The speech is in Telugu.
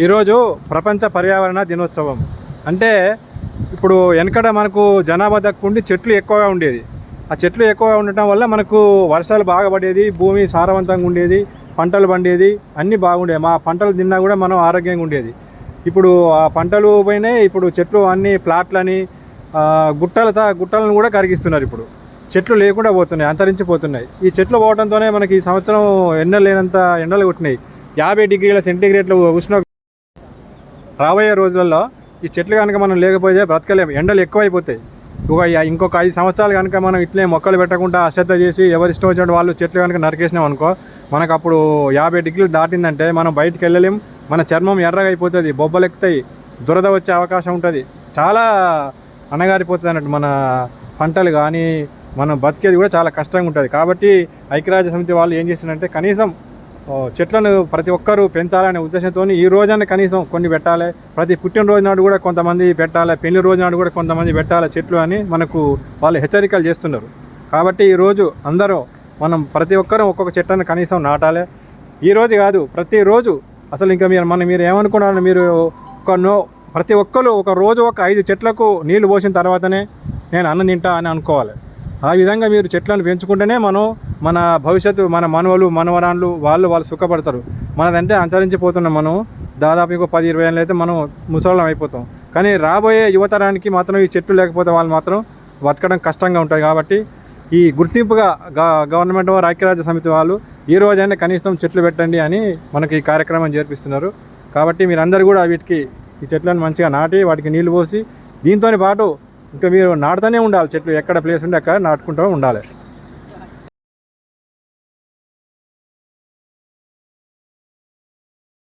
ఈరోజు ప్రపంచ పర్యావరణ దినోత్సవం. అంటే ఇప్పుడు వెనకడ మనకు జనాభా తక్కువ ఉండి చెట్లు ఎక్కువగా ఉండేది. ఆ చెట్లు ఎక్కువగా ఉండటం వల్ల మనకు వర్షాలు బాగా పడేది, భూమి సారవంతంగా ఉండేది, పంటలు పండేది, అన్నీ బాగుండేవి. మా పంటలు తిన్నా కూడా మనం ఆరోగ్యంగా ఉండేది. ఇప్పుడు ఆ పంటలు పోయినాయి. ఇప్పుడు చెట్లు అన్నీ ప్లాట్లని గుట్టలను కూడా కరిగిస్తున్నారు. ఇప్పుడు చెట్లు లేకుండా పోతున్నాయి, అంతరించిపోతున్నాయి. ఈ చెట్లు పోవడంతోనే మనకి ఈ సంవత్సరం ఎండలు లేనంత ఎండలు కొట్టినాయి. 50 డిగ్రీల సెంటీగ్రేడ్లు ఉష్ణోగ్రత. రాబోయే రోజులలో ఈ చెట్లు కనుక మనం లేకపోతే బ్రతకలేము. ఎండలు ఎక్కువైపోతాయి. ఇంకొక 5 సంవత్సరాలు కనుక మనం ఇట్లే మొక్కలు పెట్టకుండా అశ్రద్ధ చేసి ఎవరు ఇష్టం వచ్చినట్టు వాళ్ళు చెట్లు కనుక నరికేసినాం అనుకో, మనకు అప్పుడు 50 డిగ్రీలు దాటిందంటే మనం బయటికి వెళ్ళలేం. మన చర్మం ఎర్రగా అయిపోతుంది, బొబ్బలు ఎక్కుతాయి, దురద వచ్చే అవకాశం ఉంటుంది. చాలా అణగారిపోతుంది అన్నట్టు మన పంటలు కానీ మనం బతికేది కూడా చాలా కష్టంగా ఉంటుంది. కాబట్టి ఐక్యరాజ్య సమితి వాళ్ళు ఏం చేస్తున్నారంటే కనీసం చెట్లను ప్రతి ఒక్కరూ పెంచాలనే ఉద్దేశంతో ఈ రోజాన్ని కనీసం కొన్ని పెట్టాలి. ప్రతి పుట్టినరోజు నాడు కూడా కొంతమంది పెట్టాలి, పెళ్లి రోజు నాడు కూడా కొంతమంది పెట్టాలి చెట్లు అని మనకు వాళ్ళు హెచ్చరికలు చేస్తున్నారు. కాబట్టి ఈరోజు అందరూ మనం ప్రతి ఒక్కరూ ఒక్కొక్క చెట్లను కనీసం నాటాలి. ఈరోజు కాదు, ప్రతిరోజు. అసలు ఇంకా మీరు ఏమనుకున్నారు, మీరు ప్రతి ఒక్కరు ఒక రోజు ఒక 5 చెట్లకు నీళ్లు పోసిన తర్వాతనే నేను అన్నం తింటా అని అనుకోవాలి. ఆ విధంగా మీరు చెట్లను పెంచుకుంటేనే మన భవిష్యత్తు, మన మనవలు మనవరాళ్ళు వాళ్ళు సుఖపడతారు. మనదంటే అంతరించిపోతున్నాం. మనం దాదాపు ఇంకో 10-20 ఏళ్ళు అయితే మనం ముసలిం అయిపోతాం. కానీ రాబోయే యువతరానికి మాత్రం ఈ చెట్లు లేకపోతే వాళ్ళు మాత్రం బతకడం కష్టంగా ఉంటుంది. కాబట్టి ఈ గుర్తింపుగా గవర్నమెంట్ వారు, ఐక్యరాజ్య సమితి వాళ్ళు ఈ రోజైనా కనీసం చెట్లు పెట్టండి అని మనకి ఈ కార్యక్రమం జరిపిస్తున్నారు. కాబట్టి మీరందరూ కూడా ఈ చెట్లను మంచిగా నాటి వాటికి నీళ్లు పోసి దీంతో పాటు ఇంకా మీరు నాటుతూనే ఉండాలి. చెట్లు ఎక్కడ ప్లేస్ ఉంటే అక్కడ నాటుకుంటూ ఉండాలి.